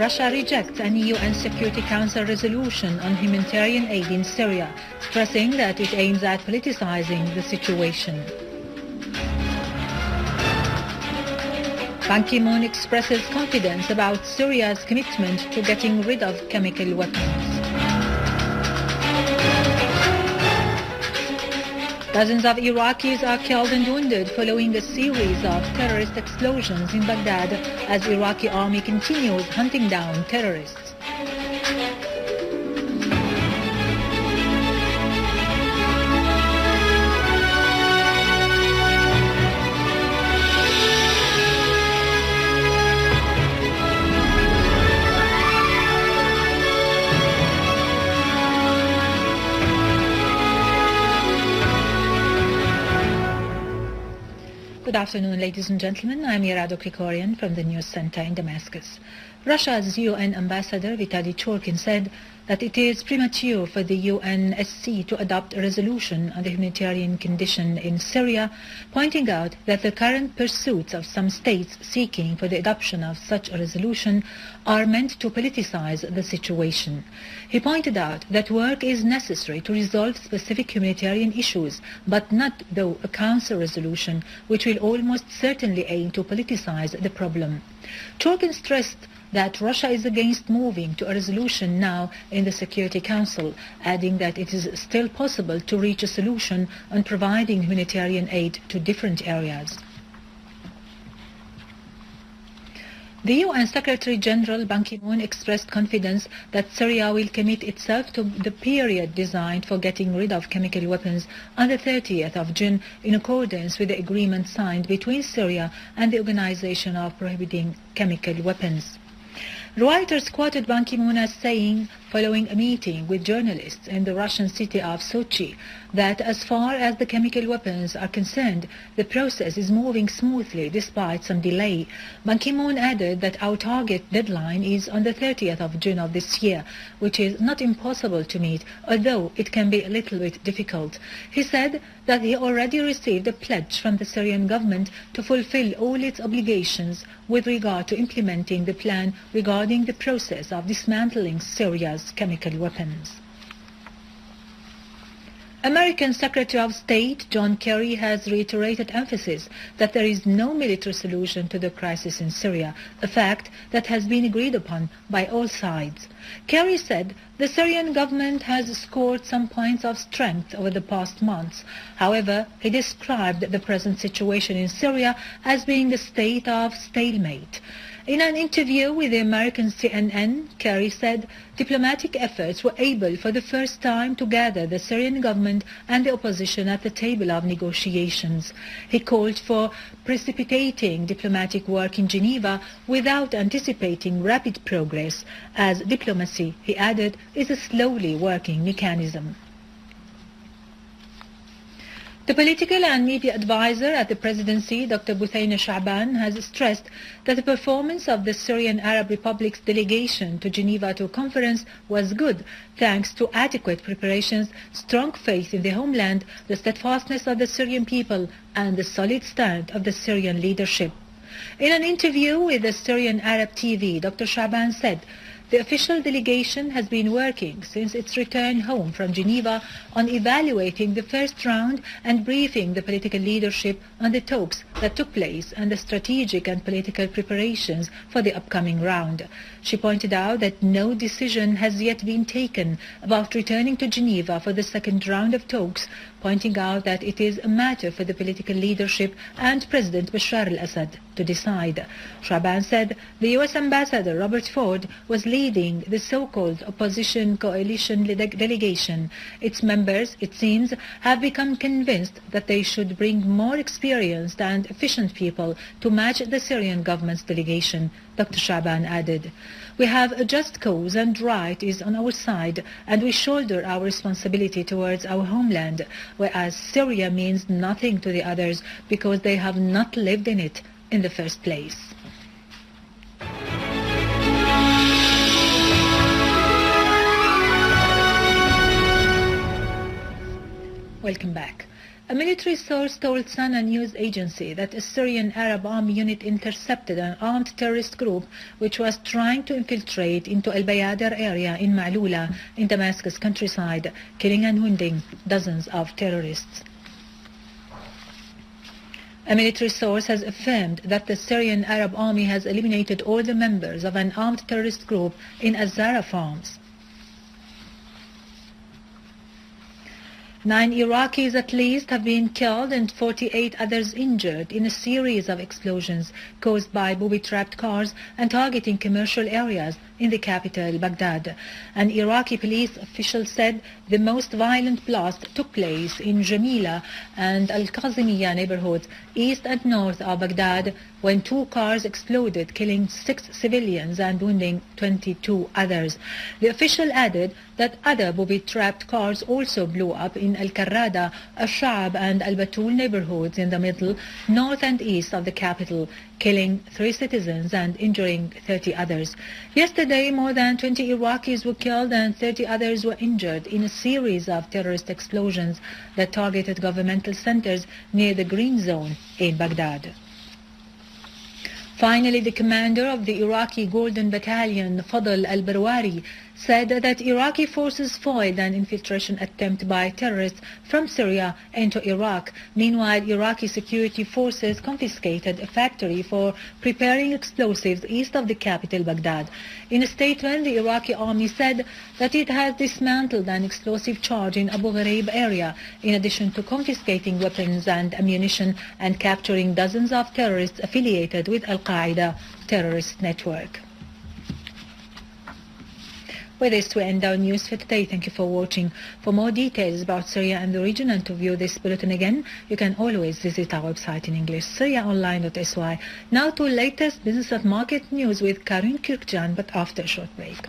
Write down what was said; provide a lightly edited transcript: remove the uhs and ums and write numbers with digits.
Russia rejects any UN Security Council resolution on humanitarian aid in Syria, stressing that it aims at politicizing the situation. Ban Ki-moon expresses confidence about Syria's commitment to getting rid of chemical weapons. Dozens of Iraqis are killed and wounded following a series of terrorist explosions in Baghdad as Iraqi army continues hunting down terrorists. Good afternoon, ladies and gentlemen. I'm Irado Krikorian from the News Center in Damascus. Russia's UN ambassador Vitaly Churkin said that it is premature for the UNSC to adopt a resolution on the humanitarian condition in Syria, pointing out that the current pursuits of some states seeking for the adoption of such a resolution are meant to politicize the situation. He pointed out that work is necessary to resolve specific humanitarian issues, but not, though, a council resolution, which will almost certainly aim to politicize the problem. Churkin stressed that Russia is against moving to a resolution now in the Security Council, adding that it is still possible to reach a solution on providing humanitarian aid to different areas. The UN Secretary-General Ban Ki-moon expressed confidence that Syria will commit itself to the period designed for getting rid of chemical weapons on the 30th of June in accordance with the agreement signed between Syria and the Organization of Prohibiting Chemical Weapons. Reuters quoted Ban Ki-moon as saying, following a meeting with journalists in the Russian city of Sochi, that as far as the chemical weapons are concerned, the process is moving smoothly despite some delay. Ban Ki-moon added that our target deadline is on the 30th of June of this year, which is not impossible to meet, although it can be a little bit difficult. He said that he already received a pledge from the Syrian government to fulfill all its obligations with regard to implementing the plan regarding the process of dismantling Syria's chemical weapons. American Secretary of State John Kerry has reiterated emphasis that there is no military solution to the crisis in Syria, a fact that has been agreed upon by all sides. Kerry said the Syrian government has scored some points of strength over the past months. However, he described the present situation in Syria as being a state of stalemate. In an interview with the American CNN, Kerry said diplomatic efforts were able for the first time to gather the Syrian government and the opposition at the table of negotiations. He called for precipitating diplomatic work in Geneva without anticipating rapid progress, as diplomacy, he added, is a slowly working mechanism. The political and media advisor at the presidency, Dr. Shaaban, has stressed that the performance of the Syrian Arab Republic's delegation to Geneva to a conference was good, thanks to adequate preparations, strong faith in the homeland, the steadfastness of the Syrian people, and the solid stand of the Syrian leadership. In an interview with the Syrian Arab TV, Dr. Shaaban said, the official delegation has been working since its return home from Geneva on evaluating the first round and briefing the political leadership on the talks that took place and the strategic and political preparations for the upcoming round. She pointed out that no decision has yet been taken about returning to Geneva for the second round of talks, pointing out that it is a matter for the political leadership and President Bashar al-Assad to decide. Shaaban said the U.S. Ambassador Robert Ford was leading the so-called opposition coalition delegation. Its members, it seems, have become convinced that they should bring more experienced and efficient people to match the Syrian government's delegation, Dr. Shaaban added. We have a just cause and right is on our side, and we shoulder our responsibility towards our homeland, whereas Syria means nothing to the others because they have not lived in it in the first place. Welcome back. A military source told Sana news agency that a Syrian Arab army unit intercepted an armed terrorist group which was trying to infiltrate into al-Bayadir area in Ma'lula in Damascus countryside, killing and wounding dozens of terrorists. A military source has affirmed that the Syrian Arab army has eliminated all the members of an armed terrorist group in Azara farms. 9 Iraqis at least have been killed and 48 others injured in a series of explosions caused by booby-trapped cars and targeting commercial areas in the capital, Baghdad. An Iraqi police official said the most violent blast took place in Jamila and al-Qazimiya neighborhoods east and north of Baghdad when 2 cars exploded, killing 6 civilians and wounding 22 others. The official added that other booby-trapped cars also blew up in al-Karrada, al-Sha'ab and al-Batul neighborhoods in the middle, north and east of the capital, killing 3 citizens and injuring 30 others. Yesterday, more than 20 Iraqis were killed and 30 others were injured in a series of terrorist explosions that targeted governmental centers near the Green Zone in Baghdad. Finally, the commander of the Iraqi Golden Battalion, Fadl al-Barwari, said that Iraqi forces foiled an infiltration attempt by terrorists from Syria into Iraq. Meanwhile, Iraqi security forces confiscated a factory for preparing explosives east of the capital, Baghdad. In a statement, the Iraqi army said that it has dismantled an explosive charge in Abu Ghraib area, in addition to confiscating weapons and ammunition and capturing dozens of terrorists affiliated with Al-Qaeda terrorist network. With this, we end our news for today. Thank you for watching. For more details about Syria and the region and to view this bulletin again, you can always visit our website in English, syriaonline.sy. Now to latest business and market news with Karin Kirkjan, but after a short break.